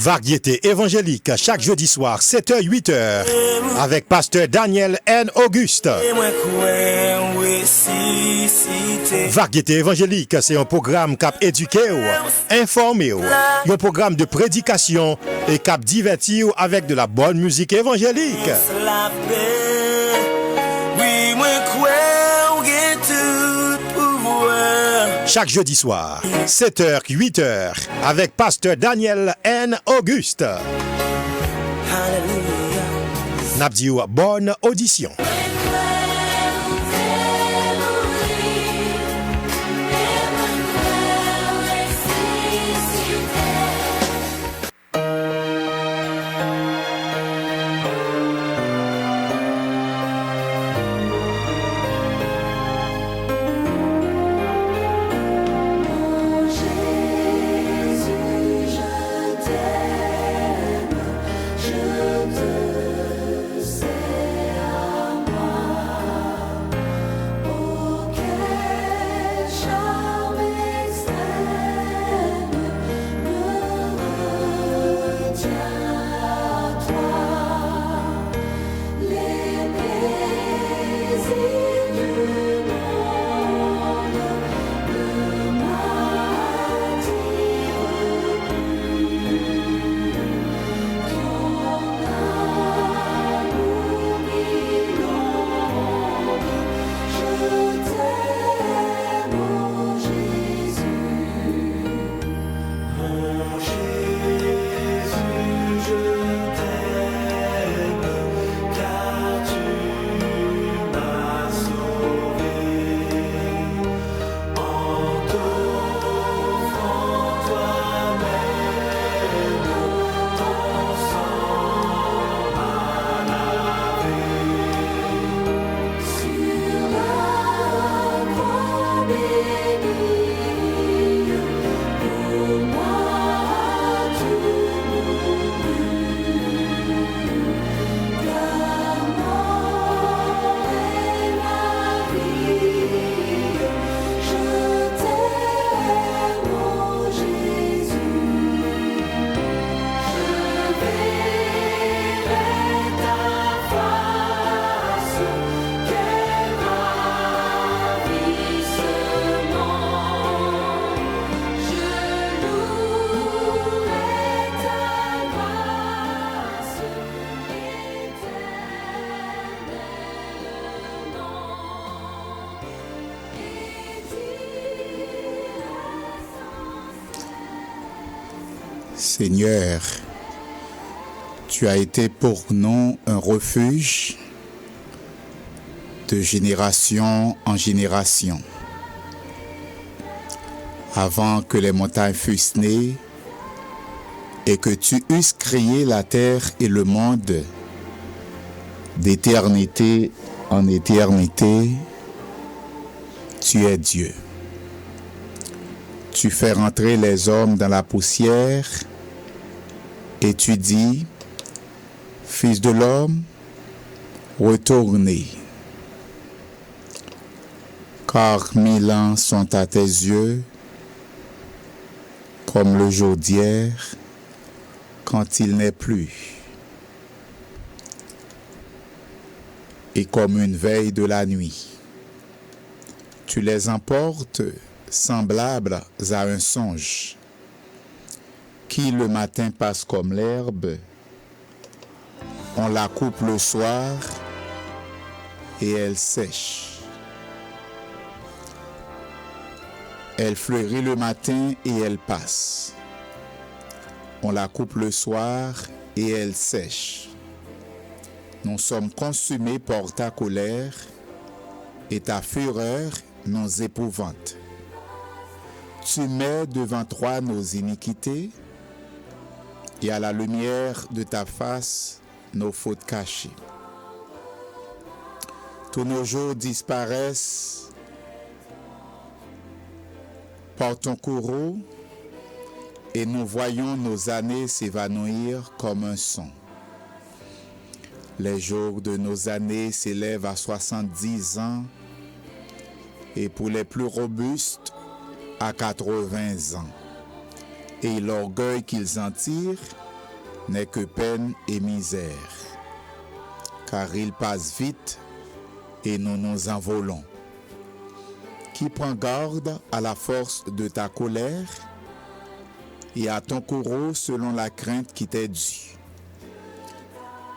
Variété évangélique chaque jeudi soir 7h-8h avec pasteur Daniel N. Auguste. Variété évangélique, c'est un programme cap éduqué, informé, un programme de prédication et cap diverti avec de la bonne musique évangélique. Chaque jeudi soir, 7h-8h, avec pasteur Daniel N. Auguste. N'abdiou, bonne audition. Seigneur, tu as été pour nous un refuge de génération en génération. Avant que les montagnes fussent nées et que tu eusses créé la terre et le monde, d'éternité en éternité, tu es Dieu. Tu fais rentrer les hommes dans la poussière et tu dis, Fils de l'homme, retournez. Car 1000 ans sont à tes yeux, comme le jour d'hier, quand il n'est plus, et comme une veille de la nuit. Tu les emportes semblables à un songe, qui le matin passe comme l'herbe, on la coupe le soir et elle sèche. Elle fleurit le matin et elle passe. On la coupe le soir et elle sèche. Nous sommes consumés par ta colère et ta fureur nous épouvante. Tu mets devant toi nos iniquités et à la lumière de ta face nos fautes cachées. Tous nos jours disparaissent par ton courroux et nous voyons nos années s'évanouir comme un son. Les jours de nos années s'élèvent à 70 ans et pour les plus robustes, à 80 ans, et l'orgueil qu'ils en tirent n'est que peine et misère, car ils passent vite et nous nous envolons. Qui prend garde à la force de ta colère et à ton courroux selon la crainte qui t'est due.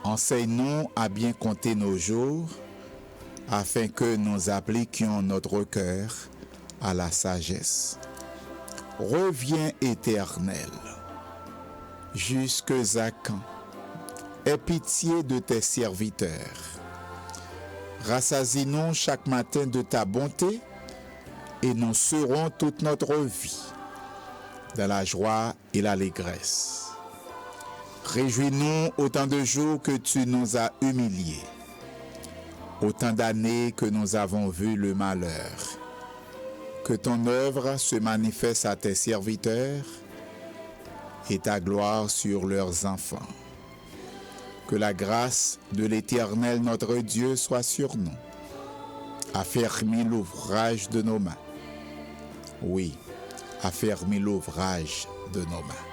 Enseigne-nous à bien compter nos jours, afin que nous appliquions notre cœur à la sagesse. Reviens, Éternel, jusque à quand? Aie pitié de tes serviteurs. Rassasie-nous chaque matin de ta bonté, et nous serons toute notre vie dans la joie et l'allégresse. Réjouis-nous autant de jours que tu nous as humiliés, autant d'années que nous avons vu le malheur. Que ton œuvre se manifeste à tes serviteurs et ta gloire sur leurs enfants. Que la grâce de l'Éternel notre Dieu soit sur nous. Affermis l'ouvrage de nos mains. Oui, affermis l'ouvrage de nos mains.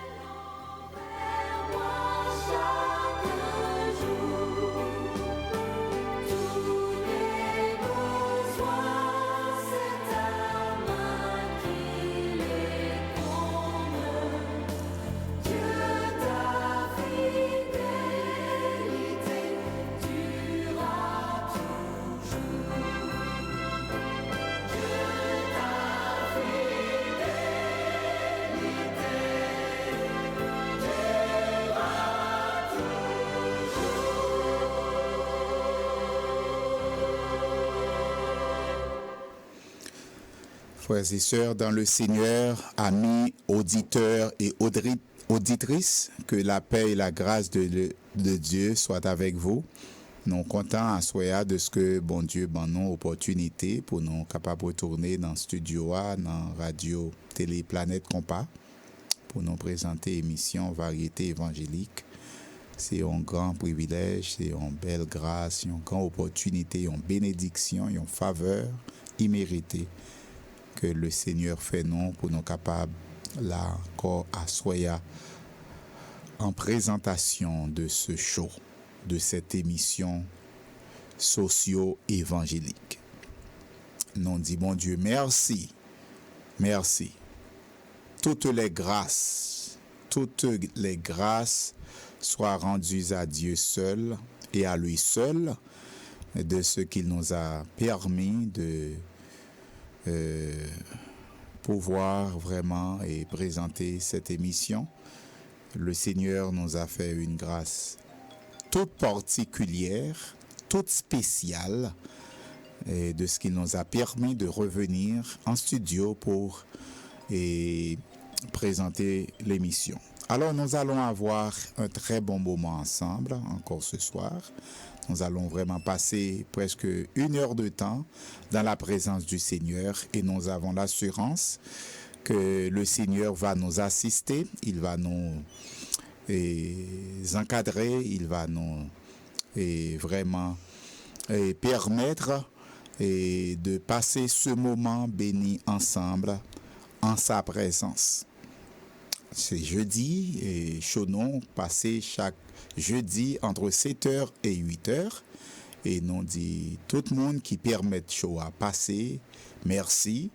Frères et sœurs dans le Seigneur, amis, auditeurs et auditrices, que la paix et la grâce de Dieu soient avec vous. Nous comptons à soya de ce que bon Dieu ban nous opportunité pour nous capables de retourner dans le studio dans Radio Télé Planète Compas pour nous présenter l'émission Variété évangélique. C'est un grand privilège, c'est une belle grâce, une grande opportunité, une bénédiction, une faveur imméritée que le Seigneur fait nous pour nous capables là encore à soya en présentation de ce show, de cette émission socio-évangélique. Nous disons, bon Dieu, merci, merci. Toutes les grâces soient rendues à Dieu seul et à lui seul de ce qu'il nous a permis de pouvoir vraiment et présenter cette émission. Le Seigneur nous a fait une grâce toute particulière, toute spéciale, et de ce qu'il nous a permis de revenir en studio pour présenter l'émission. Alors nous allons avoir un très bon moment ensemble encore ce soir. Nous allons vraiment passer presque 1 heure de temps dans la présence du Seigneur et nous avons l'assurance que le Seigneur va nous assister, il va nous encadrer, il va nous vraiment permettre de passer ce moment béni ensemble en sa présence. C'est jeudi et Chonon passé chaque jeudi entre 7h et 8h et nous dit tout le monde qui permet show à passer merci.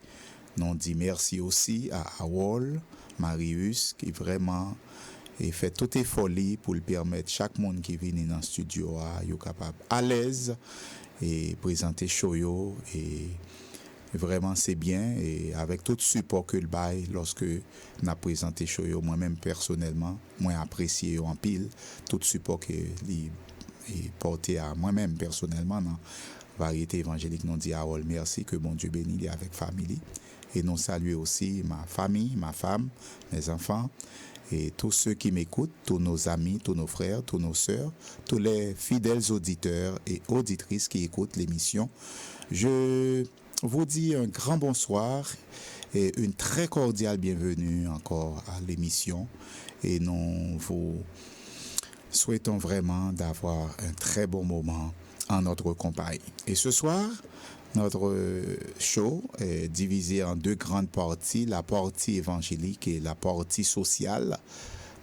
Nous dit merci aussi à Awol, Marius qui vraiment fait toutes les folies pour le permettre chaque monde qui vient dans le studio à être capable à l'aise et présenter show et vraiment c'est bien et avec tout le support que le bail lorsque on a présenté show moi-même personnellement moi apprécié en pile tout le support que est porté à moi-même personnellement dans Variété évangélique nous dit Awol merci que bon Dieu bénisse avec famille et nous saluer aussi ma famille, ma femme, mes enfants et tous ceux qui m'écoutent, tous nos amis, tous nos frères, tous nos sœurs, tous les fidèles auditeurs et auditrices qui écoutent l'émission. Je vous dis un grand bonsoir et une très cordiale bienvenue encore à l'émission et nous vous souhaitons vraiment d'avoir un très bon moment en notre compagnie. Et ce soir, Notre show est divisé en deux grandes parties, la partie évangélique et la partie sociale.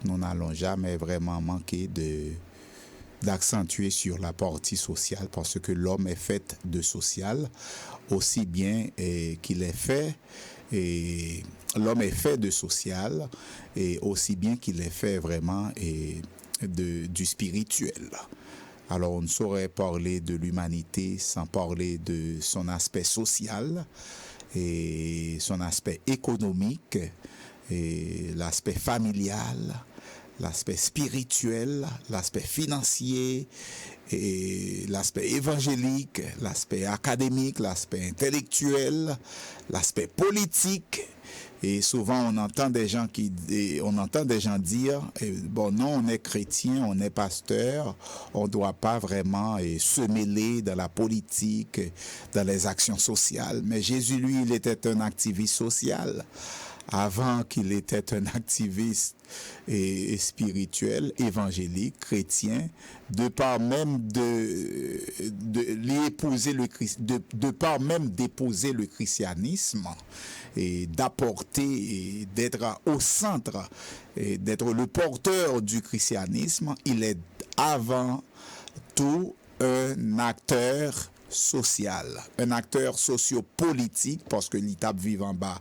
Nous n'allons jamais vraiment manquer d'accentuer sur la partie sociale parce que l'homme est fait de social, aussi bien qu'il est fait, et l'homme est fait de social, et aussi bien qu'il est fait vraiment du spirituel. Alors, on ne saurait parler de l'humanité sans parler de son aspect social et son aspect économique et l'aspect familial, l'aspect spirituel, l'aspect financier et l'aspect évangélique, l'aspect académique, l'aspect intellectuel, l'aspect politique. Et souvent, on entend des gens dire, bon, non, on est chrétien, on est pasteur, on ne doit pas vraiment se mêler dans la politique, dans les actions sociales. Mais Jésus, lui, il était un activiste social. Avant qu'il était un activiste et spirituel, évangélique, chrétien, de part même d'épouser le christianisme et d'apporter et d'être au centre et d'être le porteur du christianisme, il est avant tout un acteur social, un acteur sociopolitique parce que l'État vit en bas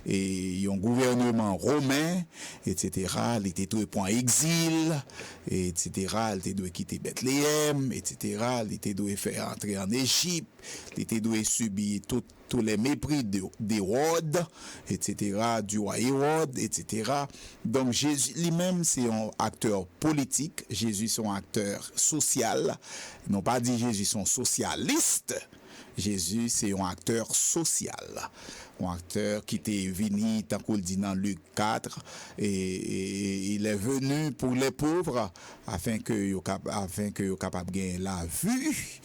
et un gouvernement romain, etc. L'État doit prendre exil, etc. L'État doit quitter Bethléem, etc. L'État doit faire entrer en Égypte, l'État doit subir tous les mépris d'Hérode, etc., du roi Hérode, etc. Donc Jésus lui-même, c'est un acteur politique. Jésus, c'est un acteur social. Ils n'ont pas dit Jésus, c'est un socialiste. Jésus, c'est un acteur social. Un acteur qui était venu, tant qu'on le dit dans Luc 4, et il est venu pour les pauvres afin que soient capables de gagner la vue,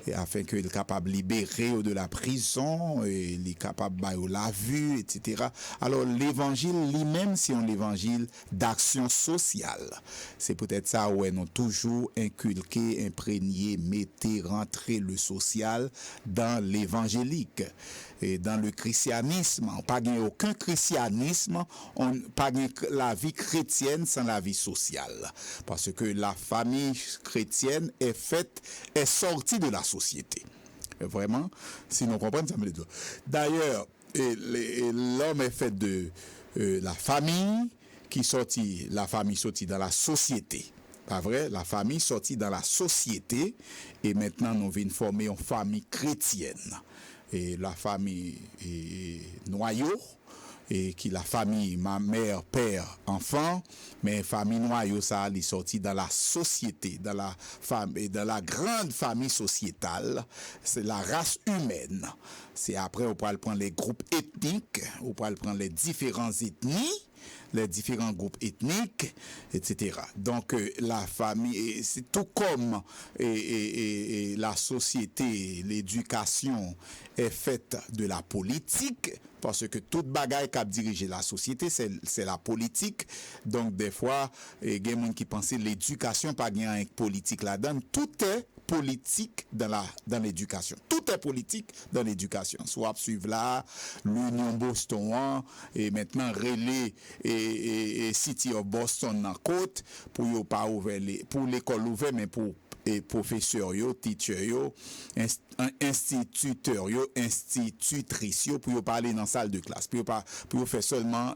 et afin qu'il soit capable de libérer de la prison, et il est capable de la vue, etc. Alors l'évangile lui-même, c'est un évangile d'action sociale. C'est peut-être ça où nous toujours inculqué, imprégné, mettez, rentrer le social dans l'évangélique. Et dans le christianisme, on pas aucun christianisme, on pas la vie chrétienne sans la vie sociale, parce que la famille chrétienne est sortie de la société. Vraiment, si nous comprenons ça me le dit. D'ailleurs, l'homme est fait de la famille sortie dans la société. Pas vrai? La famille sortie dans la société et maintenant nous venons former une famille chrétienne. Et la famille noyau, et qui la famille, ma mère, père, enfant, mais famille noyau, ça, elle est sortie dans la société, dans la grande famille sociétale, c'est la race humaine. C'est après, on peut prendre les groupes ethniques, on peut prendre les différentes ethnies, les différents groupes ethniques, etc. Donc, la famille, c'est tout comme la société, l'éducation est faite de la politique, parce que toute bagaille qui a dirigé la société, c'est la politique. Donc, des fois, il y a des gens qui pensent que l'éducation, pas bien politique là-dedans, tout est politique dans l'éducation. Tout est politique dans l'éducation. Soit suivre là, l'Union Boston, et maintenant relais et City of Boston dans côte, pour pas ouvrir pour l'école ouverte, mais pour professeurs yo, teachers yo, instituteurs yo, institutrices yo, pour parler dans la salle de classe, pour faire seulement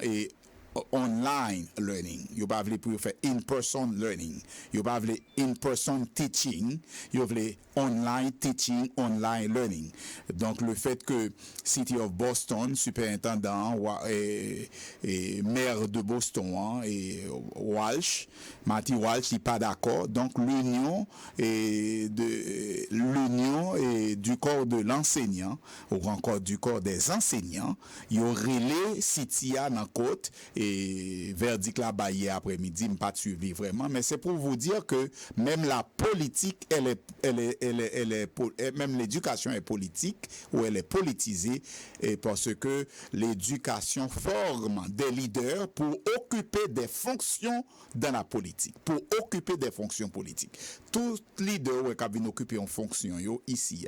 online learning. You pas voulu pour faire in-person learning. You pas voulu in-person teaching. You voulu online teaching, online learning. Donc le fait que City of Boston, superintendant et maire de Boston et Matty Walsh, n'est pas d'accord. Donc l'union du corps de l'enseignant ou encore du corps des enseignants, il y aurait les City à dans côte et verdict là bas hier après-midi, me pas suivi vraiment, mais c'est pour vous dire que même la politique, même l'éducation est politique ou elle est politisée, et parce que l'éducation forme des leaders pour occuper des fonctions dans la politique, pour occuper des fonctions politiques. Tout leader qui vient occuper une fonction ici,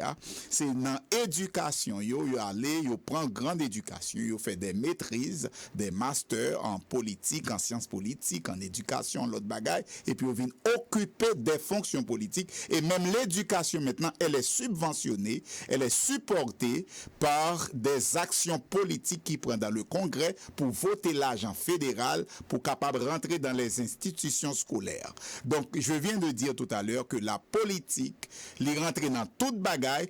c'est dans l'éducation, yo aller, yo prend grande éducation, yo fait des maîtrises, des masters en politique, en sciences politiques, en éducation, l'autre bagaille, et puis on vient occuper des fonctions politiques, et même l'éducation maintenant, elle est subventionnée, elle est supportée par des actions politiques qui prennent dans le Congrès pour voter l'argent fédéral pour capable rentrer dans les institutions scolaires. Donc, je viens de dire tout à l'heure que la politique, les rentrer dans toute bagaille,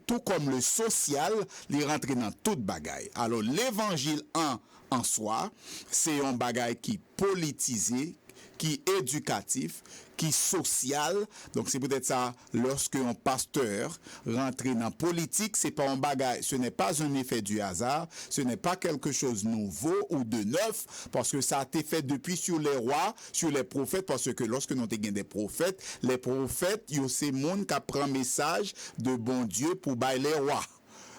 tout comme le social, les rentrer dans toute bagaille. Alors, l'évangile en soi, c'est un bagaille qui politisé, qui éducatif, qui social. Donc c'est peut-être ça, lorsque un pasteur rentre dans politique, c'est pas un bagage, ce n'est pas un effet du hasard, ce n'est pas quelque chose de nouveau ou de neuf, parce que ça a été fait depuis sur les rois, sur les prophètes, parce que lorsque nous avons des prophètes, les prophètes, il y a ces monde qui prend message de bon Dieu pour bailler les rois.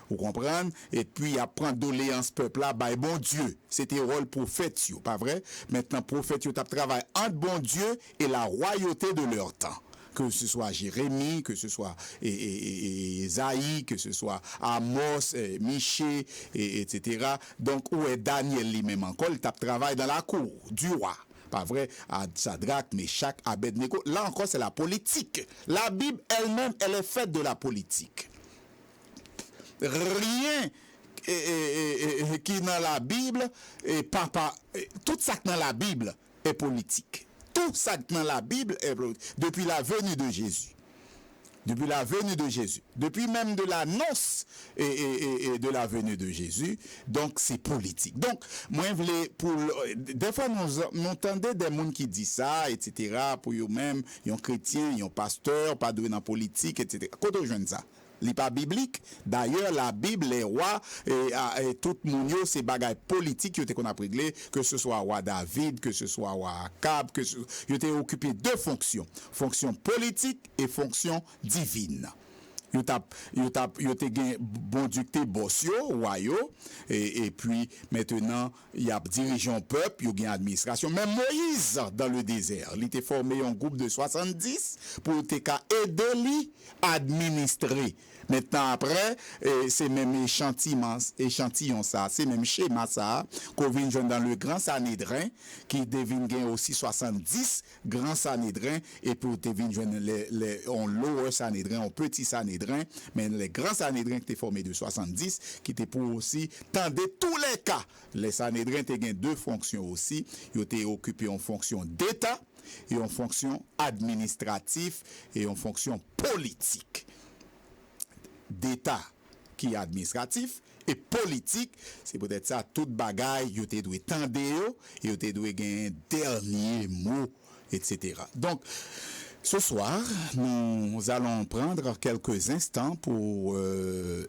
Vous comprenez? Et puis, apprendre doléance peuple là, bah, bon Dieu. C'était rôle prophète, pas vrai? Maintenant, prophète, ils travaillent entre bon Dieu et la royauté de leur temps. Que ce soit Jérémie, que ce soit Isaïe, que ce soit Amos, Michée, etc. Donc, où est Daniel lui-même encore? Il travaille dans la cour du roi. Pas vrai, à Shadrach, Meshach, Abednego. Là encore, c'est la politique. La Bible elle-même, elle est faite de la politique. Rien qui dans la Bible tout ça dans la Bible est politique. Tout ça dans la Bible est politique. Depuis la venue de Jésus. Depuis la venue de Jésus. Depuis même de l'annonce et de la venue de Jésus. Donc, c'est politique. Donc, moi, je voulais, des fois, nous entendons des gens qui disent ça, etc., pour eux-mêmes, ils sont chrétiens, ils sont pasteurs, pas doués dans la politique, etc. Quand on joue ça? N'est pas biblique. D'ailleurs, la Bible, les rois et tout le monde, c'est bagaille politique qu'on a réglé, que ce soit roi David, que ce soit roi Akab, que il était occupé deux fonctions. Fonction politique et fonction divine. Yo te bon dicté bossio, royaux, et puis maintenant, il y a dirigeant peuple, il y a administration. Même Moïse, dans le désert, il était formé un groupe de 70 pour aider lui à administrer. Maintenant, après, c'est même échantillon ça, c'est même schéma ça, qu'on vient dans le grand Sanhédrin, qui devine aussi 70 grands Sanhédrins, et pour devine on lower Sanhédrin, on petit Sanhédrin, mais les grands Sanhédrins qui étaient formés de 70, qui étaient pour aussi tendre tous les cas. Les Sanhédrins étaient deux fonctions aussi, ils étaient occupés en fonction d'État, et en fonction administrative, et en fonction politique. D'État qui est administratif et politique, c'est peut-être ça, toute bagaille, yo te doit tendre et yo te doit gagner un dernier mot, etc. Donc, ce soir, nous allons prendre quelques instants pour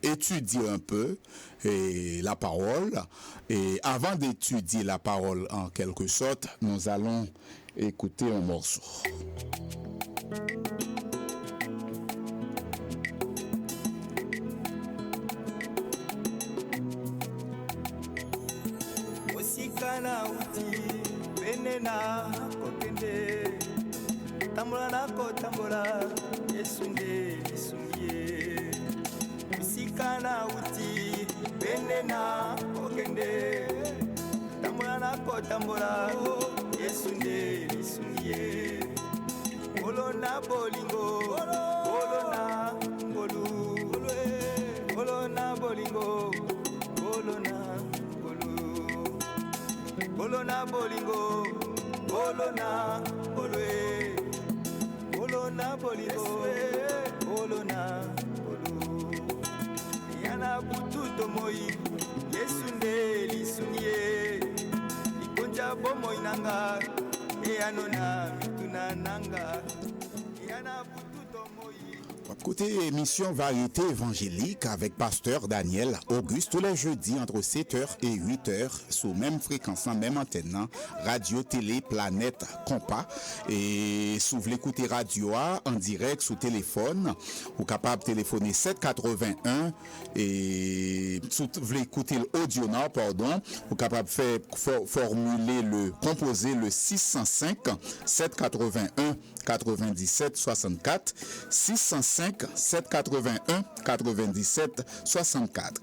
étudier un peu la parole. Et avant d'étudier la parole en quelque sorte, nous allons écouter un morceau. Kana uti benena kokende tambula nako tambula yesunde lisungie musikana uti benena kokende tambula nako tambula yesunde lisungie olona bolingo olona ngolu olona bolingo olona Olona bolingo, olona olwe, olona bolingo, olona olu. Yana bututo moi, yesunde lisunye, ikonja bomo inanga, e anona mituna nanga. Yana bututo moi. Côté émission Variété évangélique avec pasteur Daniel Auguste tous les jeudis entre 7h et 8h sous même fréquence, même antenne, radio, télé, planète, compas. Et si vous voulez écouter radio en direct sous téléphone, vous capable de téléphoner 781 et si vous voulez écouter l'audio, pardon, vous capable de faire composer le 605 781 97 64 605 781 97 64.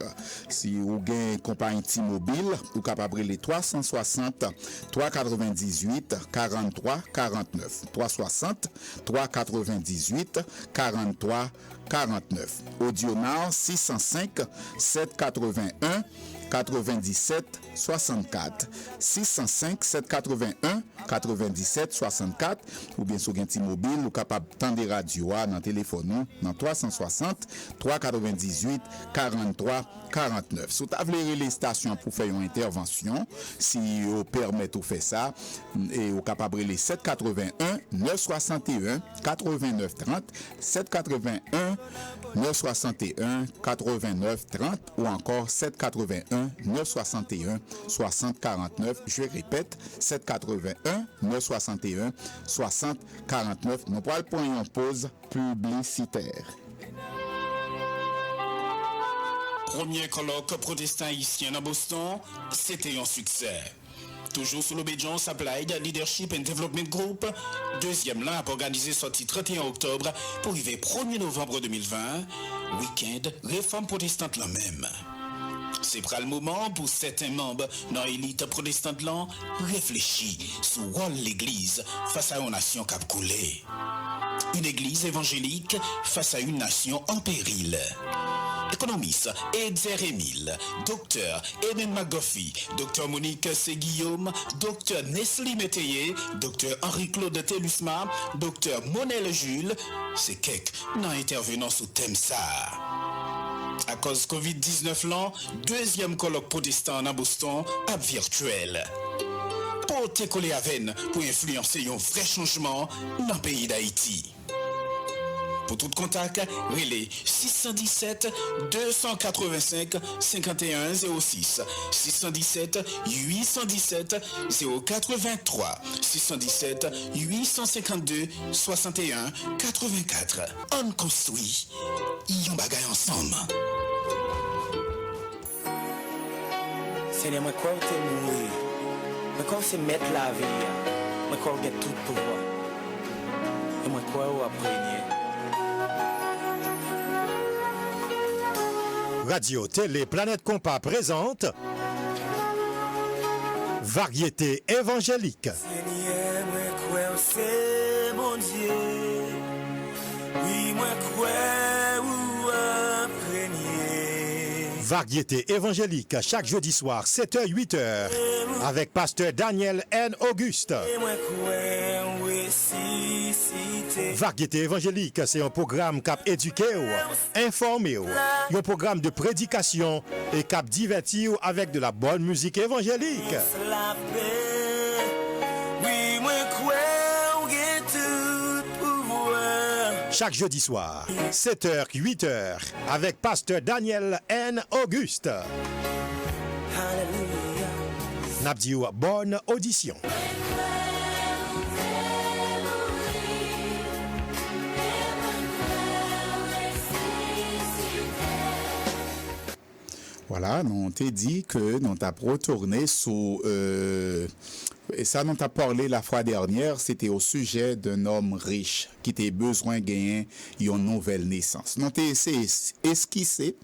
Si vous avez une compagnie T-Mobile, vous capable les 360 398 43 49 360 398 43 49. Audionar 605 781 97 64 605 781 97 64 ou bien sur un petit mobile ou capable tendre radio dans téléphone dans 360 398 43 49. Si vous avez les stations pour faire une intervention, si vous permettez de faire ça, et vous capable les 781 961 89 30 781 961 89 30 ou encore 781 961 60 49. Je répète, 781 961 60 49. Nous pourrons prendre une pause publicitaire. Premier colloque protestant haïtien à Boston, c'était un succès. Toujours sous l'obédience Applied Leadership and Development Group, deuxième là a organisé sorti 31 octobre pour arriver 1er novembre 2020, week-end réforme protestante la même. C'est pas le moment pour certains membres dans l'élite protestante là réfléchir sur rôle l'église face à une nation cap coulée. Une église évangélique face à une nation en péril. Économiste Edzer Emile, docteur Eden McGuffey, docteur Monique C. docteur Nestlé Métayer, docteur Henri-Claude Telusma, docteur Monel Jules, c'est quelques non intervenant sous thème ça. À cause Covid-19 là, deuxième colloque protestant à Boston à virtuel. Pour te coller à veine pour influencer un vrai changement dans le pays d'Haïti. Pour tout contact, relais 617 285 5106 617 817 083 617 852 61 84. On construit, y en bagaille ensemble. Seigneur, moi crois que tu es mourir. Moi crois que c'est mettre la vie. Moi crois que tu as tout pouvoir. Et moi crois que tu as Radio Télé Planète Compas présente Variété évangélique. Seigneur, moi crois c'est mon Dieu. Oui, moi crois ou imprégné. Variété évangélique chaque jeudi soir 7h-8h avec pasteur Daniel N. Auguste. Et moi crois ressuscité. Variété évangélique, c'est un programme cap éduqué, informé, un programme de prédication et cap divertir avec de la bonne musique évangélique. La paix. Oui, moi crois ou get tout pouvoir. Chaque jeudi soir, 7h-8h avec pasteur Daniel N. Auguste. Hallelujah. N'abdiou, bonne audition. Voilà, on t'a dit que nous t'a retourné sous et ça nous t'a parlé la fois dernière, c'était au sujet d'un homme riche qui a besoin de gagner une nouvelle naissance. Nous t'a essayé esquisser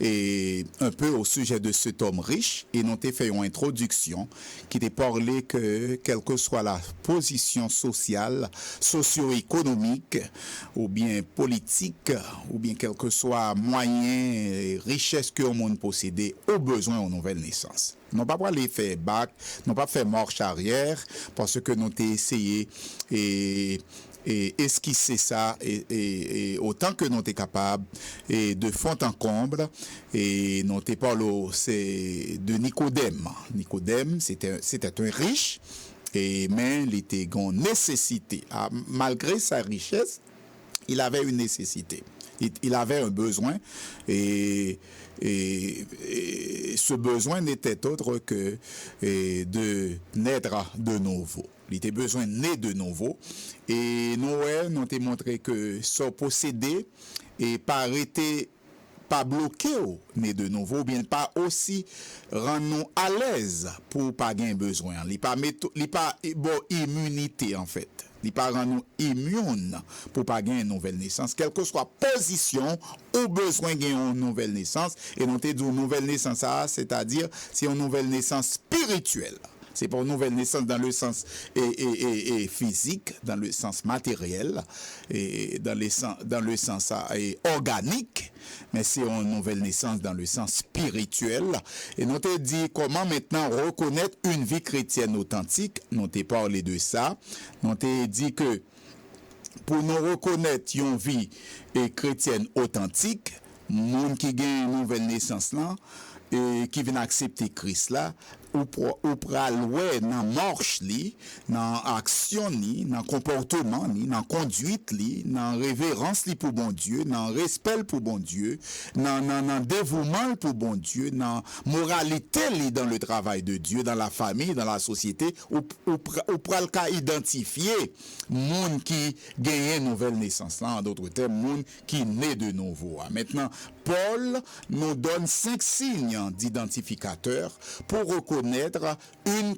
et un peu au sujet de cet homme riche et nous t'a fait une introduction qui t'a parlé que quelle que soit la position sociale, socio-économique ou bien politique ou bien quel que soit moyen et richesse que le monde possédait au besoin de nouvelle naissance. Non pas pour aller faire bac, non pas faire marche arrière parce que nous t'ai essayé et esquisser ça et autant que nous t'es capable et de fond en comble et nous t'es parlé c'est de Nicodème. Nicodème c'était un riche et mais il était en nécessité malgré sa richesse, il avait une nécessité. Il avait un besoin et ce besoin n'était autre que de naître de nouveau. Il était besoin de naître de nouveau. Et Noël nous a montré que son possédé et pas arrêté, pas bloqué né de nouveau, ou bien pas aussi rendre nous à l'aise pour pas gagner besoin. Il pas bon immunité en fait. Il pas rendre nous immune pour pas gagner une nouvelle naissance, quelle que soit position ou besoin de gagner une nouvelle naissance. Et nous te dit une nouvelle naissance, c'est-à-dire c'est une nouvelle naissance spirituelle. C'est pas une nouvelle naissance dans le sens physique, dans le sens matériel, et dans le sens organique, mais c'est une nouvelle naissance dans le sens spirituel. Et nous te dit comment maintenant reconnaître une vie chrétienne authentique. Nous te parlé de ça. Nous te dit que pour nous reconnaître une vie chrétienne authentique, monde qui gagne une nouvelle naissance là, et qui vient accepter Christ là, ou pral ouais dans marche li, dans action li, dans comportement li, dans conduite li, dans révérence li pour bon Dieu, dans respect pour bon Dieu, dans dévouement pour bon Dieu, dans moralité li dans le travail de Dieu, dans la famille, dans la société, ou pral ka identifier monde qui gagne nouvelle naissance là, en d'autres termes monde qui naît de nouveau. Maintenant Paul nous donne 5 signes d'identificateurs pour reconnaître une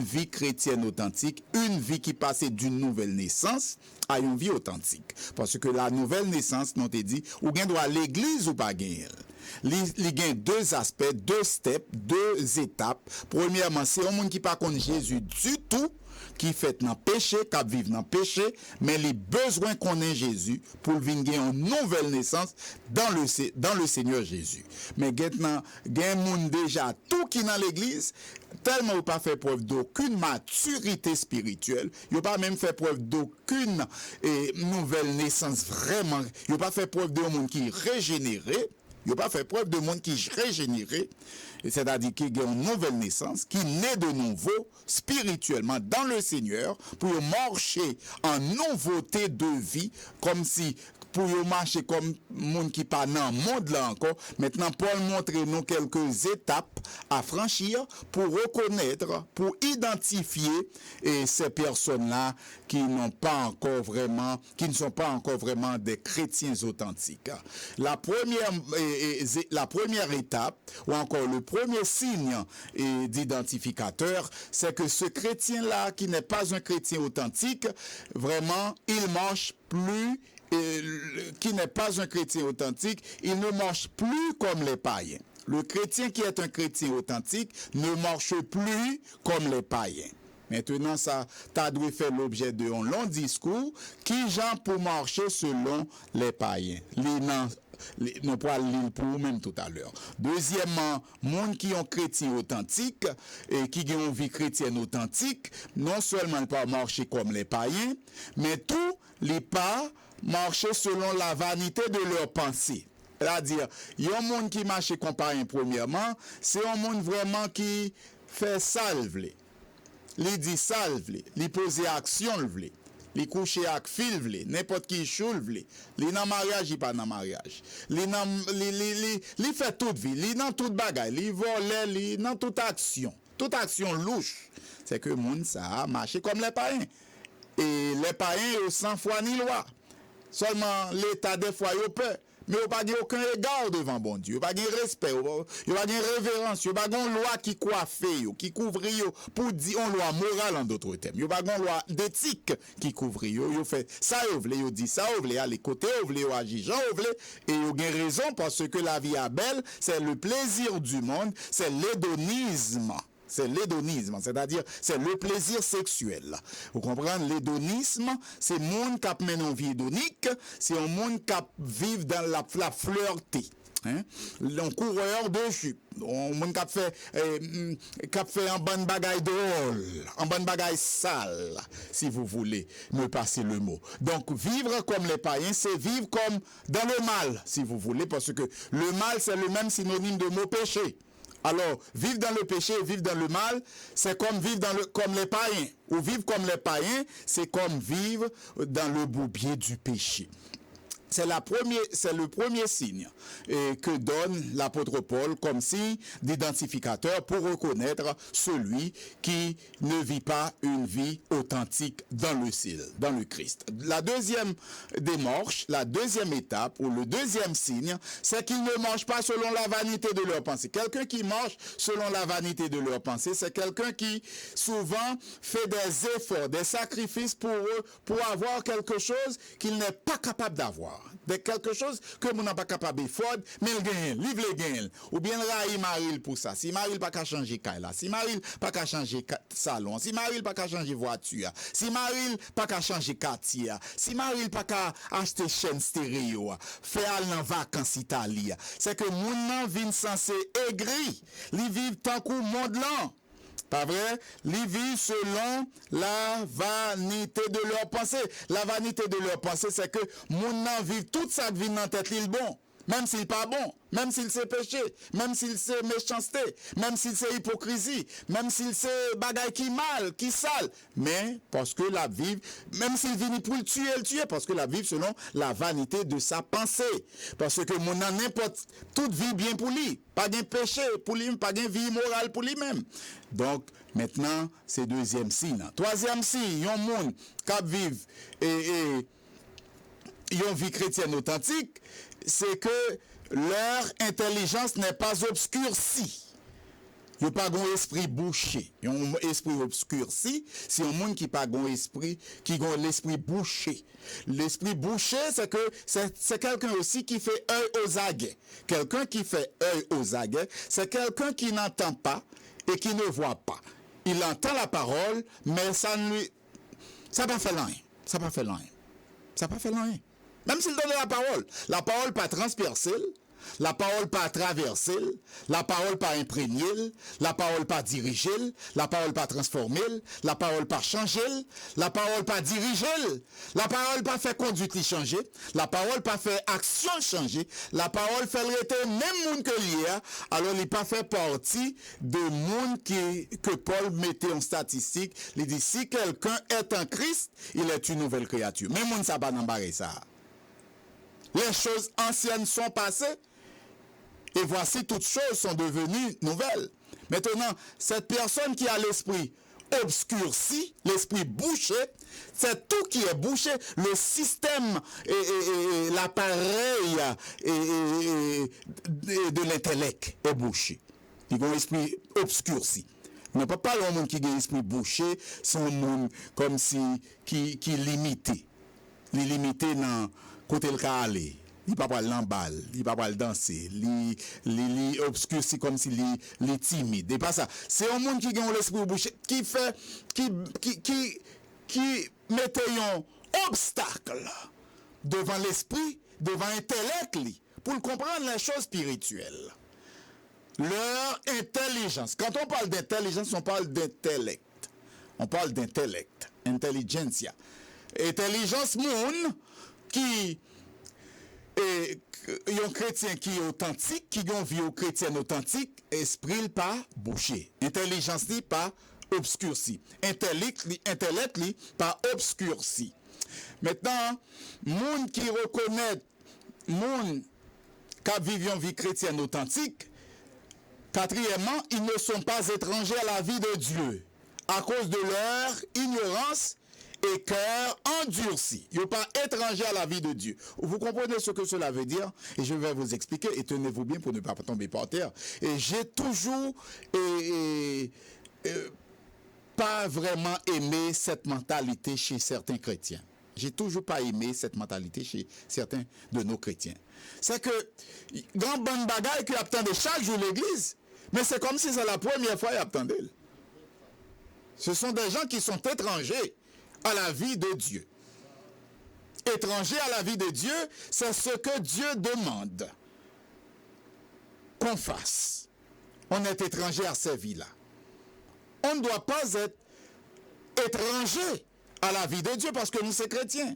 vie chrétienne authentique, une vie qui passait d'une nouvelle naissance à une vie authentique. Parce que la nouvelle naissance, nous te dit, ou bien doit à l'église ou pas gagner. Il y a 2 aspects, 2 steps, 2 étapes. Premièrement, c'est un monde qui pas connaît Jésus du tout, qui fait dans péché, qui vit dans péché, mais les besoins qu'on ait Jésus pour venir une nouvelle naissance dans le Seigneur Jésus. Mais maintenant, il y a un monde déjà tout qui dans l'église, tellement pas fait preuve d'aucune maturité spirituelle, il n'a pas même fait preuve d'aucune nouvelle naissance vraiment, il n'a pas fait preuve de monde qui est régénéré. Il n'a pas fait preuve de monde qui est régénéré, c'est-à-dire qui a une nouvelle naissance, qui naît de nouveau spirituellement dans le Seigneur pour marcher en nouveauté de vie, comme si pour marcher comme monde qui pas dans le monde là encore. Maintenant, Paul montre nous quelques étapes à franchir pour reconnaître, pour identifier ces personnes-là qui ne sont pas encore vraiment des chrétiens authentiques. La première étape, ou encore le premier signe d'identificateur, c'est que ce chrétien-là, qui n'est pas un chrétien authentique, vraiment, il marche plus. Qui n'est pas un chrétien authentique, il ne marche plus comme les païens. Le chrétien qui est un chrétien authentique ne marche plus comme les païens. Maintenant, ça doit faire l'objet d'un long discours qui genre pour marcher selon les païens. Nous pourrons lire pour nous-mêmes tout à l'heure. Deuxièmement, monde qui ont chrétien authentique et qui ont une vie chrétienne authentique, non seulement ne pas marcher comme les païens, mais tout les pas marcher selon la vanité de leurs pensées. C'est-à-dire, il y a un monde qui marche comme païen premièrement, c'est un monde vraiment qui fait salve. Il dit salve, il pose action, il couche avec fil, n'importe qui choule, il dans mariage, il pas dans mariage. Il fait toute vie, il dans toute bagaille, il vole, il dans toute action louche. C'est que le monde ça a marché comme les païens. Et les païens ont sans foi ni loi. Seulement l'État des fois il peut. Mais il n'y a pas aucun égard devant bon Dieu. Il n'y a pas de respect, il n'y a pas de révérence, il n'y a pas de loi qui coiffe, qui couvre pour dire une loi morale en d'autres termes. Il n'y a pas de loi d'éthique qui couvre. Il fait ça, il dit ça, il aller côté, il agit, et il a raison parce que la vie est belle, c'est le plaisir du monde, c'est l'hédonisme. C'est l'hédonisme, c'est-à-dire c'est le plaisir sexuel. Vous comprenez? L'hédonisme, c'est le monde qui mène une vie hédonique, c'est un monde qui vit dans la fleureté. Un coureur de jupe, un monde qui fait un bon bagaille drôle, un bon bagaille sale, si vous voulez me passer le mot. Donc vivre comme les païens, c'est vivre comme dans le mal, si vous voulez, parce que le mal, c'est le même synonyme de mot péché. Alors, vivre dans le péché et vivre dans le mal, c'est comme vivre comme les païens. Ou vivre comme les païens, c'est comme vivre dans le bourbier du péché. c'est le premier signe que donne l'apôtre Paul comme signe d'identificateur pour reconnaître celui qui ne vit pas une vie authentique dans le Christ. La deuxième démarche, la deuxième étape ou le deuxième signe, c'est qu'ils ne marchent pas selon la vanité de leur pensée. Quelqu'un qui marche selon la vanité de leur pensée, c'est quelqu'un qui souvent fait des efforts, des sacrifices pour eux, pour avoir quelque chose qu'il n'est pas capable d'avoir. De quelque chose que nous n'avons pas capable de faire, mais il gagne, livre les gagne. Ou bien raï Maril pour ça. Si Maril pas qu'à changer Kaila, si Maril pas qu'à changer salon, si Maril pas qu'à changer voiture, si Maril pas qu'à changer quartier, si Maril pas qu'à acheter chaîne stéréo, faire aller en vacances Italie, c'est que moun nan vin censé aigri, li vivent tant qu'au monde là. Pas vrai? Ils vivent selon la vanité de leur pensée. La vanité de leur pensée, c'est que moun nan vive toute sa vie dans tête l'île bon. Même s'il pas bon, même s'il c'est péché, même s'il c'est méchanceté, même s'il c'est hypocrisie, même s'il c'est bagay qui mal, qui sale. Mais parce que la vive, même s'il vient pour le tuer, parce que la vive selon la vanité de sa pensée. Parce que mon nan n'importe, toute vie bien pour lui. Pas de péché pour lui, pas de vie immorale pour lui-même. Donc, maintenant, c'est deuxième signe. Troisième signe, yon moun k'ap vive et yon vie chrétienne authentique, c'est que leur intelligence n'est pas obscurcie. Ils n'ont pas un esprit bouché. Ils ont un esprit obscurci. C'est un monde qui n'a pas un esprit, qui a l'esprit bouché. L'esprit bouché, c'est que c'est quelqu'un aussi qui fait œil aux aguets. Quelqu'un qui fait œil aux aguets, c'est quelqu'un qui n'entend pas et qui ne voit pas. Il entend la parole, mais ça pas fait rien. Ça pas fait rien. Ça pas fait rien. Même s'il donne la parole pas transpercée, la parole pas traversée, la parole pas imprégnée, la parole pas dirigée, la parole pas transformée, la parole pas changée, la parole pas dirigée, la parole pas fait conduite changer, la parole pas fait action changer, la parole fait rester même monde que lié, alors il pas fait partie de monde que Paul mettait en statistique, il dit si quelqu'un est en Christ, il est une nouvelle créature. Même monde ça pas n'embarrer ça. Les choses anciennes sont passées et voici toutes choses sont devenues nouvelles. Maintenant, cette personne qui a l'esprit obscurci, l'esprit bouché, c'est tout qui est bouché, le système et l'appareil de l'intellect est bouché. Il y a un esprit obscurci. On ne peut pas parler d'un monde qui a un esprit bouché, c'est un monde comme si qui limité. Il est limité dans côté le cas aller. Il pas pas l'emballe, il pas pas danser, il obscurci comme si il est timide. Et pas ça. C'est un monde qui a l'esprit bouché qui fait qui mettait un obstacle devant l'esprit, devant l'intellect pour comprendre les choses spirituelles. Leur intelligence. Quand on parle d'intelligence, on parle d'intellect. On parle d'intellect, intelligentsia. Intelligence moun qui est un chrétien qui est authentique, qui a une vie chrétienne authentique, esprit pas bouché. Intelligence li pas obscurci. Intellect li pas obscurci. Maintenant, moun qui reconnaît moun qui vivent une vie chrétienne authentique, quatrièmement, ils ne sont pas étrangers à la vie de Dieu à cause de leur ignorance et cœur endurci. Ils ne sont pas étrangers à la vie de Dieu. Vous comprenez ce que cela veut dire? Et je vais vous expliquer, et tenez-vous bien pour ne pas tomber par terre. Et j'ai toujours pas vraiment aimé cette mentalité chez certains chrétiens. J'ai toujours pas aimé cette mentalité chez certains de nos chrétiens. C'est que, grand bonne bagaille qu'ils attendent chaque jour l'église, mais c'est comme si c'est la première fois qu'ils attendaient. Ce sont des gens qui sont étrangers à la vie de Dieu. Étrangers à la vie de Dieu, c'est ce que Dieu demande qu'on fasse. On est étranger à ces vies-là. On ne doit pas être étranger à la vie de Dieu parce que nous sommes chrétiens.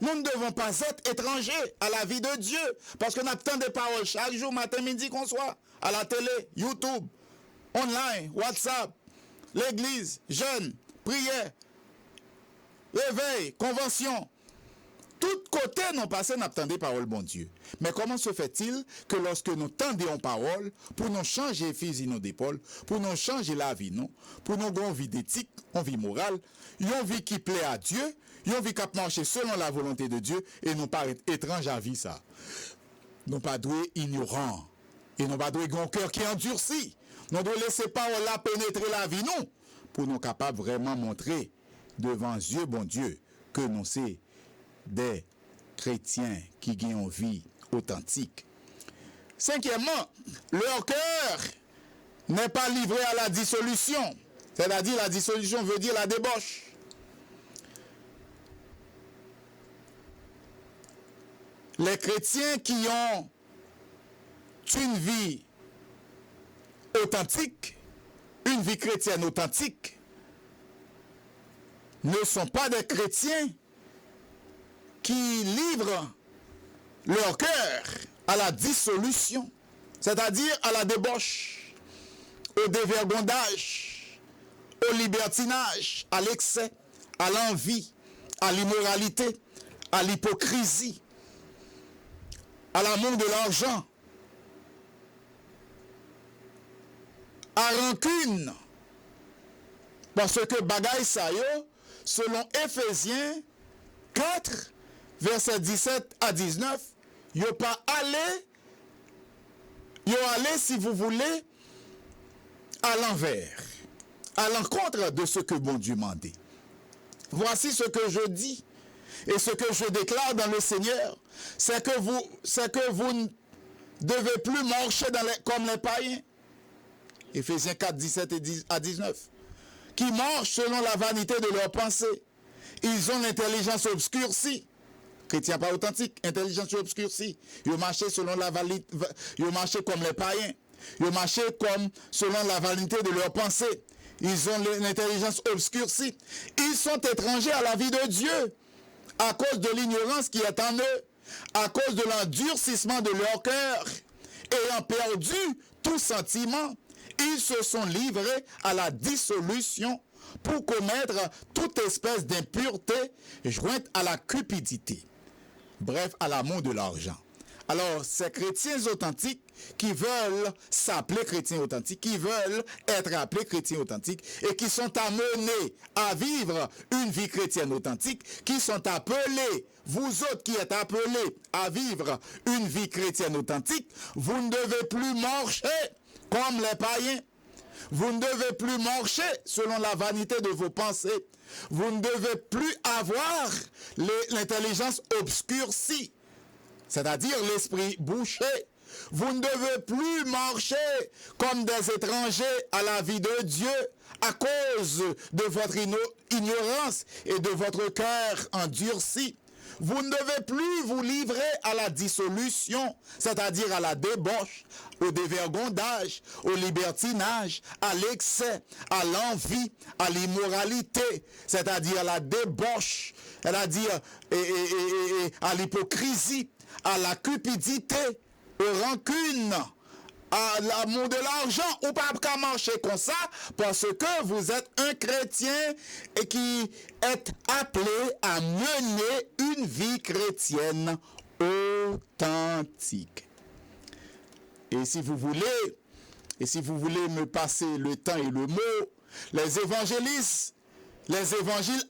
Nous ne devons pas être étrangers à la vie de Dieu parce qu'on attend des paroles chaque jour, matin, midi, qu'on soit à la télé, YouTube, online, WhatsApp, l'église, jeûne, prière, réveil, convention. tout côté, nous passons, nous attendons parole, bon Dieu. Mais comment se fait-il que lorsque nous tendons parole, pour nous changer fusil nos d'épaule, pour nous changer la vie, non, pour nous avoir une vie d'éthique, une vie morale, une vie qui plaît à Dieu, une vie qui marche selon la volonté de Dieu, et nous paraît étrange à vie ça. Nous pas doués ignorants, et nous pas doués un cœur qui endurci. Nous devons laisser parole là pénétrer la vie, non, pour nous capables vraiment montrer devant Dieu, bon Dieu, que nous sommes des chrétiens qui ont une vie authentique. Cinquièmement, leur cœur n'est pas livré à la dissolution. C'est-à-dire, la dissolution veut dire la débauche. Les chrétiens qui ont une vie authentique, une vie chrétienne authentique, ne sont pas des chrétiens qui livrent leur cœur à la dissolution, c'est-à-dire à la débauche, au dévergondage, au libertinage, à l'excès, à l'envie, à l'immoralité, à l'hypocrisie, à l'amour de l'argent, à rancune. Parce que bagaille ça yo, selon Éphésiens 4, versets 17 à 19, yo pas allé, si vous voulez, à l'envers, à l'encontre de ce que bon Dieu m'a dit. Voici ce que je dis et ce que je déclare dans le Seigneur, c'est que vous ne devez plus marcher comme les païens. Éphésiens 4, 17 à 19. Qui marchent selon la vanité de leurs pensées. Ils ont l'intelligence obscurcie. Chrétiens pas authentiques, intelligence obscurcie. Ils marchent selon la vanité, ils marchent comme les païens. Ils marchent comme selon la vanité de leurs pensées. Ils ont l'intelligence obscurcie. Ils sont étrangers à la vie de Dieu à cause de l'ignorance qui est en eux, à cause de l'endurcissement de leur cœur, ayant perdu tout sentiment. Ils se sont livrés à la dissolution pour commettre toute espèce d'impureté jointe à la cupidité. Bref, à l'amour de l'argent. Alors, ces chrétiens authentiques qui veulent s'appeler chrétiens authentiques, qui veulent être appelés chrétiens authentiques et qui sont amenés à vivre une vie chrétienne authentique, qui sont appelés, vous autres qui êtes appelés à vivre une vie chrétienne authentique, vous ne devez plus marcher comme les païens. Vous ne devez plus marcher selon la vanité de vos pensées. Vous ne devez plus avoir l'intelligence obscurcie, c'est-à-dire l'esprit bouché. Vous ne devez plus marcher comme des étrangers à la vie de Dieu à cause de votre ignorance et de votre cœur endurci. Vous ne devez plus vous livrer à la dissolution, c'est-à-dire à la débauche, au dévergondage, au libertinage, à l'excès, à l'envie, à l'immoralité, c'est-à-dire à la débauche, c'est-à-dire à l'hypocrisie, à la cupidité, aux rancunes, à l'amour de l'argent, ou pas qu'à marcher comme ça, parce que vous êtes un chrétien et qui est appelé à mener une vie chrétienne authentique. Et si vous voulez me passer le temps et le mot, les évangiles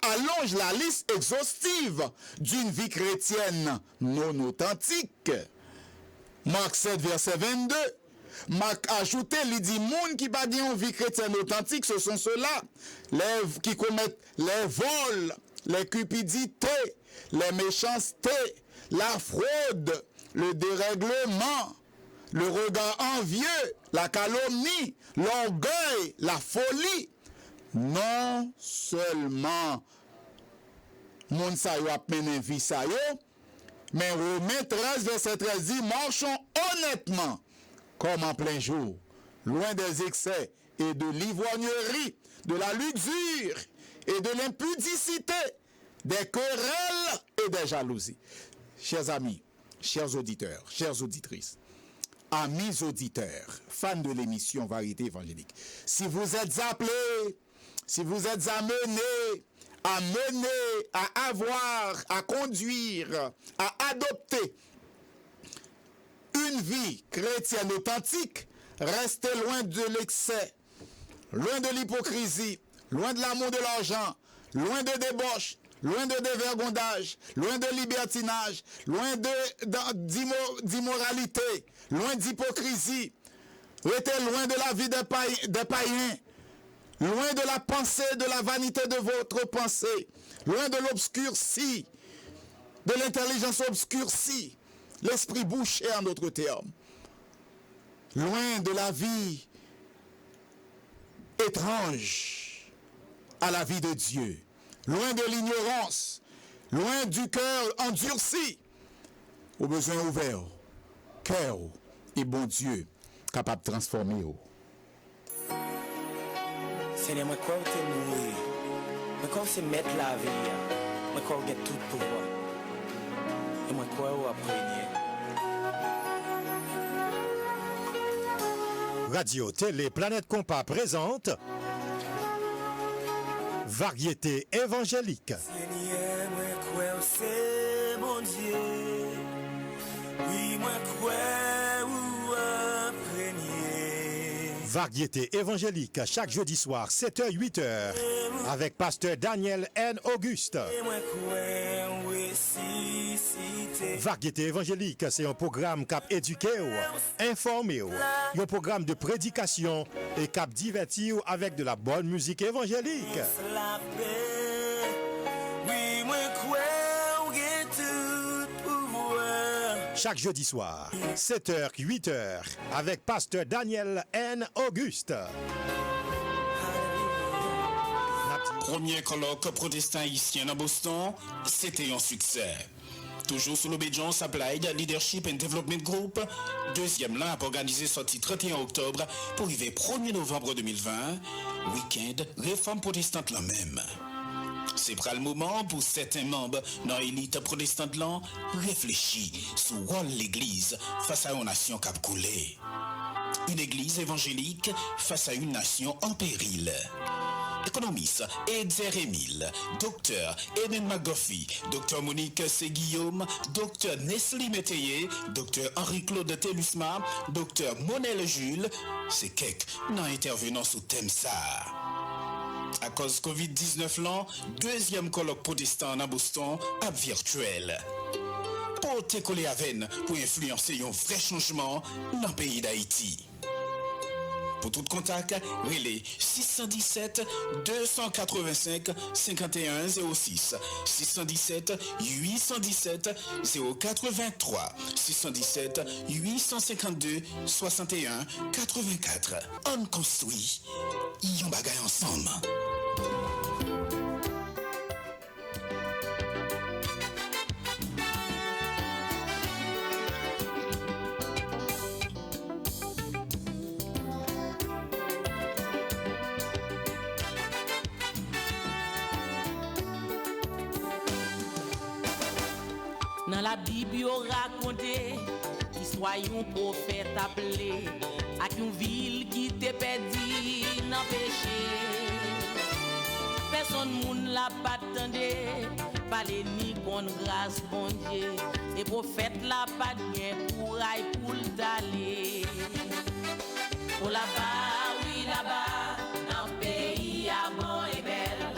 allongent la liste exhaustive d'une vie chrétienne non authentique. Marc 7, verset 22. Marc ajouté, il dit, moun qui pas une vie chrétienne authentique, ce sont ceux-là, qui commettent les vols, les cupidités, les méchancetés, la fraude, le dérèglement, le regard envieux, la calomnie, l'orgueil, la folie. Non seulement moun sa yo ap menen vie sa yo, mais Romains 13, verset 13 dit, marchons honnêtement, comme en plein jour, loin des excès et de l'ivrognerie, de la luxure et de l'impudicité, des querelles et des jalousies. Chers amis, chers auditeurs, chères auditrices, amis auditeurs, fans de l'émission Vérité évangélique, si vous êtes appelés si vous êtes amené, à avoir, à conduire, à adopter une vie chrétienne authentique, restez loin de l'excès, loin de l'hypocrisie, loin de l'amour de l'argent, loin de débauche, loin de dévergondage, loin de libertinage, loin d'immoralité, loin d'hypocrisie. Restez loin de la vie des païens, loin de la pensée, de la vanité de votre pensée, loin de l'obscurci, de l'intelligence obscurcie, l'esprit bouché en d'autres termes, loin de la vie étrange à la vie de Dieu, loin de l'ignorance, loin du cœur endurci, aux besoins ouverts, cœur et bon Dieu capable de transformer. Seigneur, moi crois que tu es mourir. Moi crois que c'est mettre la vie. Moi crois que tu as tout pouvoir. Et moi crois que tu as régné. Radio Télé Planète Compas présente Variété évangélique. Seigneur, moi crois que c'est mon Dieu. Oui, moi crois ou imprégné. Variété évangélique chaque jeudi soir 7h-8h avec pasteur Daniel N. Auguste. Et moi crois ou ressuscité. Variété évangélique, c'est un programme cap éduqué, informé, un programme de prédication et cap divertir avec de la bonne musique évangélique. La paix. Oui, moi crois ou get tout pouvoir. Chaque jeudi soir 7h-8h avec pasteur Daniel N. Auguste. Premier colloque protestant haïtien à Boston, c'était un succès. Toujours sous l'obédience Applied Leadership and Development Group, deuxième lap organisé sorti 31 octobre pour arriver 1er novembre 2020, week-end réforme protestante la même. C'est pas le moment pour certains membres dans l'élite protestante là réfléchir sur rôle l'église face à une nation cap coulée. Une église évangélique face à une nation en péril. Économiste Edzer Emile, docteur Eden McGuffey, docteur Monique C. docteur Nestlé Métayer, docteur Henri-Claude Telusma, docteur Monel Jules, c'est quelques non intervenant sous thème ça. À cause Covid-19 là, deuxième colloque protestant à Boston à virtuel. Pour te coller à veine pour influencer un vrai changement dans le pays d'Haïti. Pour tout contact, relais 617 285 51 06 617 817 083 617 852 61 84. On construit, y bagaille ensemble. Dans la Bible, on raconté l'histoire d'un prophète appelé à une ville qui t'est perdue dans le péché. Personne moun l'a pas attendu, parler ni bonne grâce, bon Dieu. Et prophète l'a pas bien pour aille pour d'aller. Oh là-bas, oui là-bas, dans le pays à bon et belle,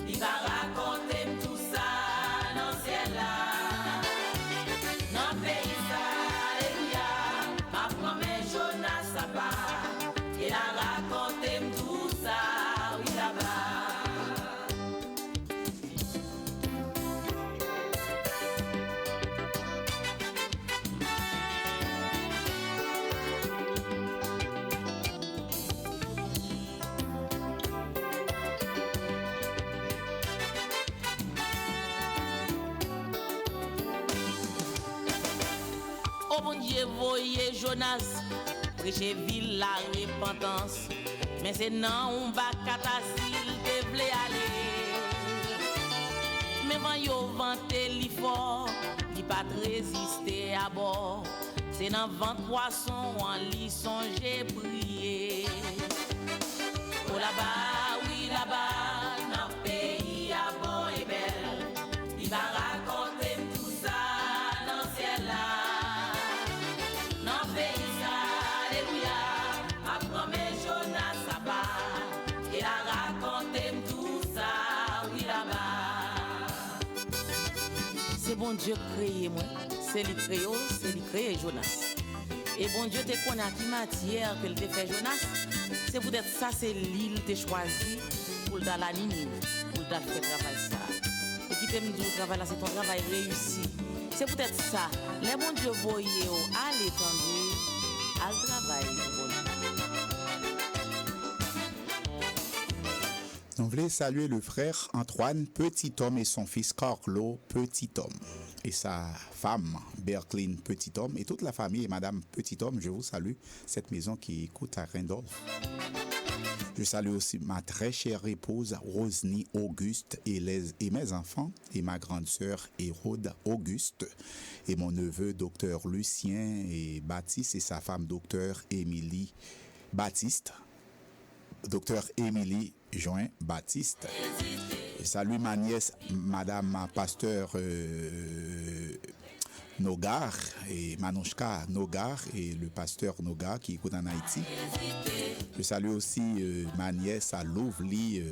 il va raconter tout ça dans le ciel là. Et la raconter tout ça, oui là-bas. Oh bon Dieu, voyez Jonas prêcher ville la repentance, mais c'est non on va catastrophe te vle aller. Mais quand yo vanté li fort, li pas résister à bord. C'est dans vent poisson en li songe prier. Oh là-bas, oui là-bas. c'est bon Dieu créé moi, c'est lui créé Jonas. Et bon Dieu te connaît qui matière que te fait Jonas, c'est peut-être ça c'est l'île te choisi pour dans la Ninive, pour faire travail ça. Et qui t'aime dire travail là c'est ton travail réussi. C'est peut-être ça. Les bon Dieu voyez à l'étendue, à le travail. On voulait saluer le frère Antoine Petit-Homme et son fils Carlo Petit-Homme et sa femme Bercline Petit-Homme et toute la famille et Madame Petit-Homme. Je vous salue, cette maison qui écoute à Randolph. Je salue aussi ma très chère épouse Rosny Auguste et mes enfants et ma grande sœur Hérode Auguste et mon neveu docteur Lucien et Baptiste et sa femme docteur Émilie Baptiste. Docteur Émilie Join Baptiste. Je salue ma nièce, Madame Pasteur Nogar et Manouchka Nogar et le pasteur Nogar qui écoute en Haïti. Je salue aussi ma nièce à Lovely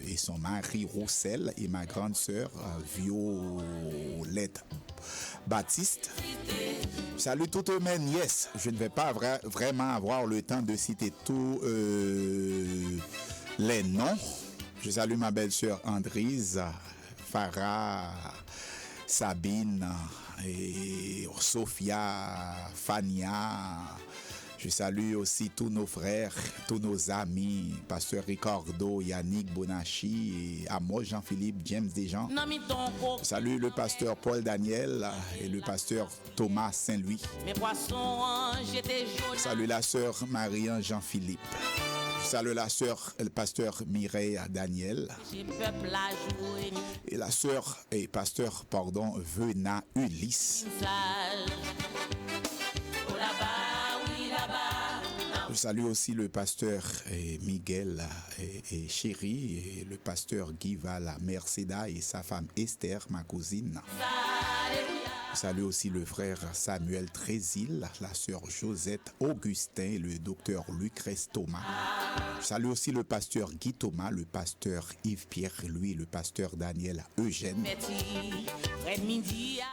et son mari Roussel et ma grande sœur Violette Baptiste. Je salue toutes mes nièces. Je ne vais pas vraiment avoir le temps de citer tous les noms. Je salue ma belle-sœur Andrise, Farah, Sabine, et Sophia, Fania. Je salue aussi tous nos frères, tous nos amis, Pasteur Ricardo, Yannick Bonachi, et Amos Jean-Philippe, James Desjans. Je salue le pasteur Paul Daniel et le pasteur Thomas Saint-Louis. Je salue la sœur Marie-Anne Jean-Philippe. Je salue la sœur, le pasteur Mireille Daniel. Et la sœur et pasteur, Vena Ulysse. Je salue aussi le pasteur Miguel et Chéri et le pasteur Guy Val Merceda et sa femme Esther, ma cousine. Je salue aussi le frère Samuel Trésil, la sœur Josette Augustin, le docteur Lucrèce Thomas. Je salue aussi le pasteur Guy Thomas, le pasteur Yves-Pierre Louis, le pasteur Daniel Eugène.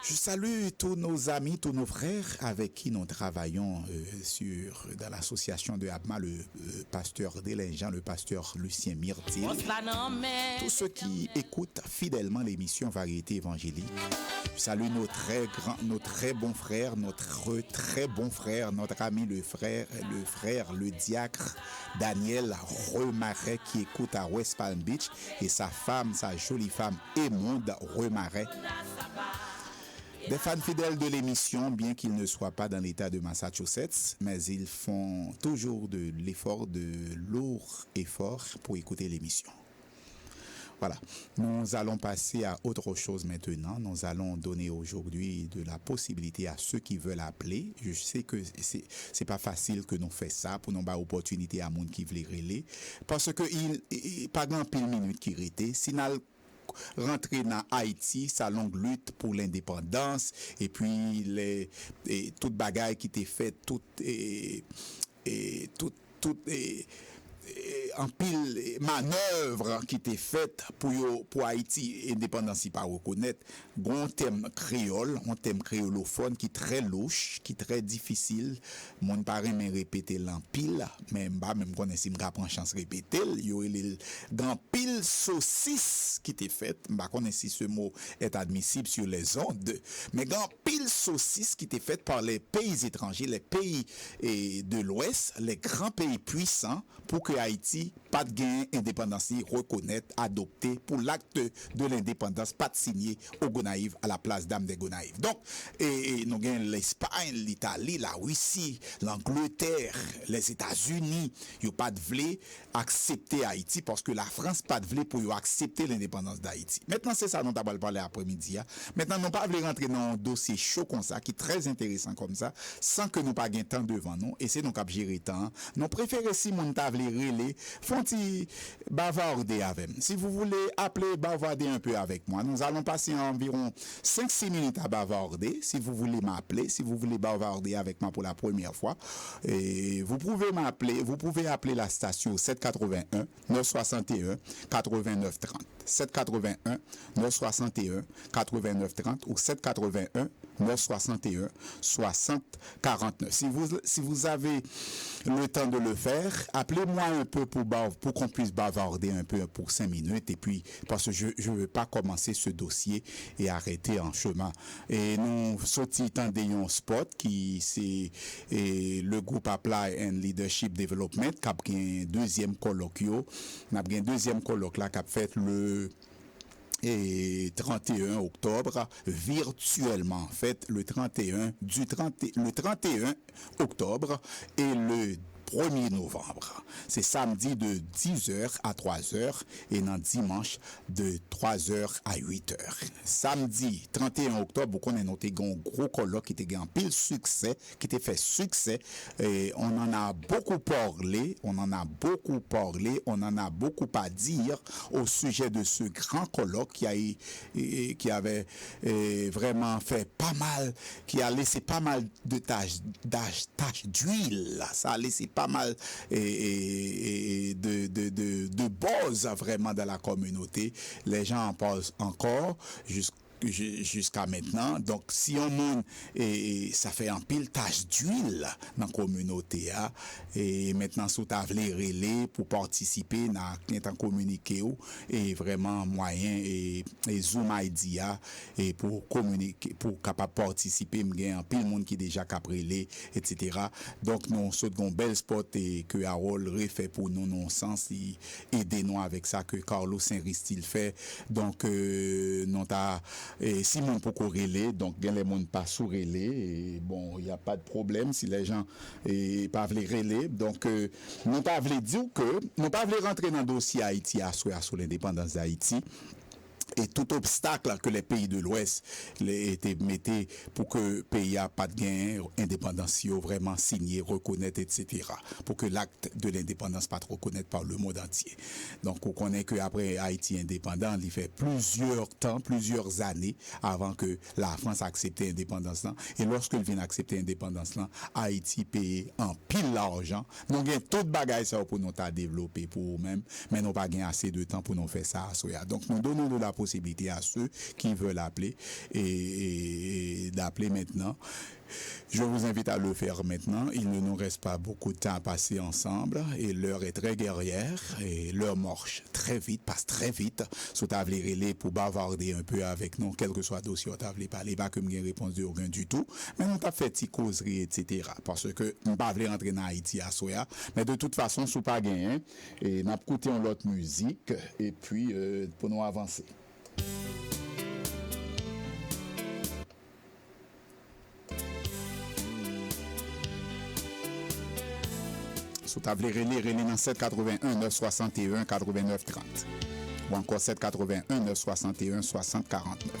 Je salue tous nos amis, tous nos frères avec qui nous travaillons dans l'association de Abma, le pasteur Délingeant, le pasteur Lucien Myrtille. Tous ceux qui écoutent fidèlement l'émission Variété évangélique. Je salue nos très bons frères, notre très bon frère, notre ami le diacre Daniel Remaret qui écoute à West Palm Beach et sa femme, sa jolie femme Émonde Remaret. Des fans fidèles de l'émission, bien qu'ils ne soient pas dans l'État de Massachusetts, mais ils font toujours de lourds efforts pour écouter l'émission. Voilà, nous allons passer à autre chose maintenant. Nous allons donner aujourd'hui de la possibilité à ceux qui veulent appeler. Je sais que c'est pas facile que nous fassions ça pour nous donner l'opportunité à monde qui veut relayer parce que il pas grand pile minute qui rete. Si nous rentrer dans Haïti, sa longue lutte pour l'indépendance et puis toute bagaille qui était faite, en pile manœuvre qui était faite pour Haïti indépendance pas reconnaître un thème créolophone qui très louche, qui très difficile. Mon parent m'a répété l'empile, mais même connais si m'ga prend chance répéter, yo il grand pile saucisse qui était faite, m'pa connais si ce mot est admissible sur les ondes, mais grand pile saucisse qui était faite par les pays étrangers, les pays de l'Ouest, les grands pays puissants pour que Haïti pas de gain indépendance reconnaître adopter pour l'acte de l'indépendance pas de signer au Gonaïve à la place d'Am de Gonaïve. Donc nous gain l'Espagne, l'Italie, la Russie, l'Angleterre, les États-Unis, yo pas de vle accepter Haïti parce que la France pas de vle pour yo accepter l'indépendance d'Haïti. Maintenant c'est ça dont on va parler après-midi. Maintenant nous pas vle rentrer dans un dossier chaud comme ça qui est très intéressant comme ça sans que nous pas gain temps devant nous et c'est nous cap gérer temps. Nous préférer si mon ta vle relé font petit bavarder avec moi. Si vous voulez appeler, bavarder un peu avec moi, nous allons passer environ 5-6 minutes à bavarder. Si vous voulez m'appeler, si vous voulez bavarder avec moi pour la première fois, et vous pouvez m'appeler, vous pouvez appeler la station 781 961 89 30. 781 961 89 30 ou 781 961 60 49. Si vous avez le temps de le faire, appelez-moi un peu pour qu'on puisse bavarder un peu pour 5 minutes et puis parce que je ne veux pas commencer ce dossier et arrêter en chemin. Et nous sortis un spot qui c'est le groupe Apply and Leadership Development qui a un deuxième colloque. On a un deuxième colloque là qui a fait le 31 octobre virtuellement en fait le 31 octobre et le 1er novembre. C'est samedi de 10h à 3h et non dimanche de 3h à 8h. Samedi 31 octobre, vous connaissez notre gros colloque qui était en pile succès, qui était fait succès et on en a beaucoup parlé, on en a beaucoup à dire au sujet de ce grand colloque qui avait vraiment fait pas mal, qui a laissé pas mal de taches d'huile. Ça a laissé pas mal de buzz vraiment dans la communauté. Les gens en parlent encore jusqu'à maintenant. Donc, si on monte, et ça fait un pile tache d'huile dans la communauté, et maintenant, sous ta relais pour participer dans communiquer et vraiment moyen et Zoom idea et pour communiquer, pour capable participer, il y a un pile monde qui déjà caprelé, etc. Donc, nous sommes un bel spot et que Harold refait pour nous, non sens, aider nous avec ça que Carlos Saint-Ristil fait. Donc, nous t'as et si mon peut corréler, donc bien les monde pas sous relais et bon, il y a pas de problème si les gens pas veulent relais. Donc nous pas veulent dire que nous pas veulent rentrer dans le dossier Haïti sur l'indépendance d'Haïti. Et tout obstacle que les pays de l'Ouest étaient mettés pour que le pays a pas de gain, indépendance vraiment signé, reconnaître, etc. Pour que l'acte de l'indépendance pas reconnaître par le monde entier. Donc on connaît que après Haïti indépendant, il fait plusieurs années avant que la France accepte l'indépendance là. Et lorsque il vient accepter l'indépendance là, Haïti paye en pile l'argent. Nous avons tout bagage ça pour nous développer pour nous-mêmes, mais nous pas gagné assez de temps pour nous faire ça. Donc nous donnons de la possibilité à ceux qui veulent appeler et d'appeler maintenant. Je vous invite à le faire maintenant. Il ne nous reste pas beaucoup de temps à passer ensemble et l'heure est très guerrière et l'heure marche très vite, passe très vite. Sous table relais pour bavarder un peu avec nous, quel que soit le dossier, table parler, pas comme une réponse de rien du tout. Mais on t'a fait petite causerie, etc. Parce que on pas voulait rentrer dans Haïti à soya. Mais de toute façon, sous pas gagné, et n'a écouté l'autre musique et puis pour nous avancer. Sous table relais dans 781 961 89 30 ou encore 781 961 60 49.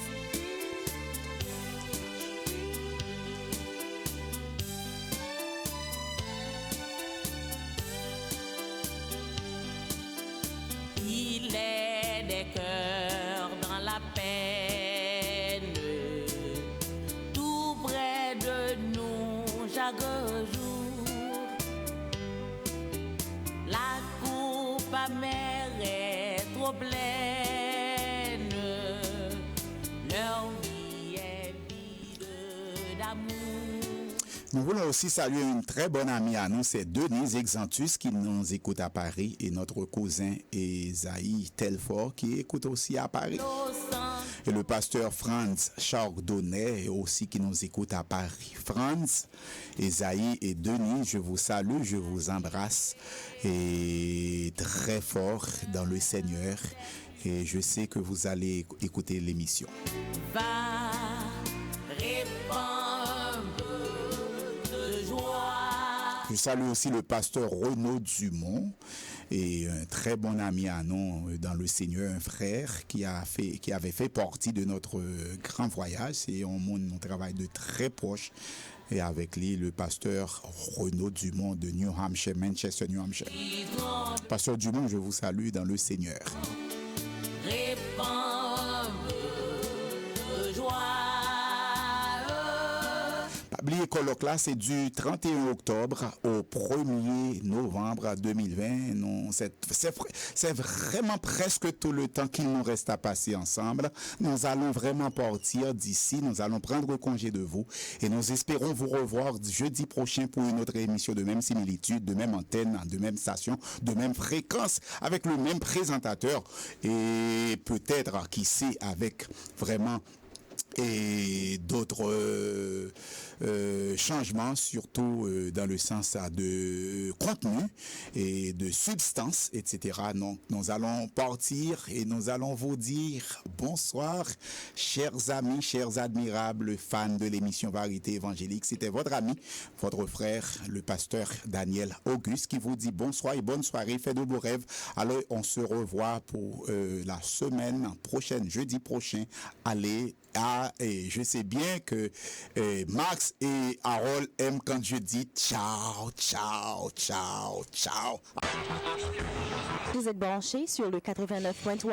Il est des cœurs dans la peine, tout près de nous chaque jour. La coupe amère est trop pleine, leur vie est vide d'amour. Nous voulons aussi saluer une très bonne amie à nous, c'est Denise Exantus qui nous écoute à Paris et notre cousin Esaïe Telfort qui écoute aussi à Paris. Et le pasteur Franz Chardonnay aussi qui nous écoute à Paris. Franz, Esaïe et Denis, je vous salue, je vous embrasse et très fort dans le Seigneur. Et je sais que vous allez écouter l'émission. Va répandre de joie. Je salue aussi le pasteur Renaud Dumont et un très bon ami à nous dans le Seigneur, un frère qui avait fait partie de notre grand voyage. C'est un monde, on travaille de très proche. et avec lui le pasteur Renaud Dumont de New Hampshire, Manchester, New Hampshire. Pasteur Dumont, je vous salue dans le Seigneur. Oubliez colloque là, c'est du 31 octobre au 1er novembre 2020. Non, c'est vraiment presque tout le temps qu'il nous reste à passer ensemble. Nous allons vraiment partir d'ici. Nous allons prendre congé de vous et nous espérons vous revoir jeudi prochain pour une autre émission de même similitude, de même antenne, de même station, de même fréquence, avec le même présentateur et peut-être, qui sait, avec vraiment et d'autres changements, surtout dans le sens de contenu et de substance, etc. Donc, nous allons partir et nous allons vous dire bonsoir, chers amis, chers admirables fans de l'émission Vérité Évangélique. C'était votre ami, votre frère, le pasteur Daniel Auguste, qui vous dit bonsoir et bonne soirée, faites de beaux rêves. Alors, on se revoit pour la semaine prochaine, jeudi prochain. Allez, et je sais bien que Max et Harold aiment quand je dis ciao, ciao, ciao, ciao. Vous êtes branchés sur le 89.3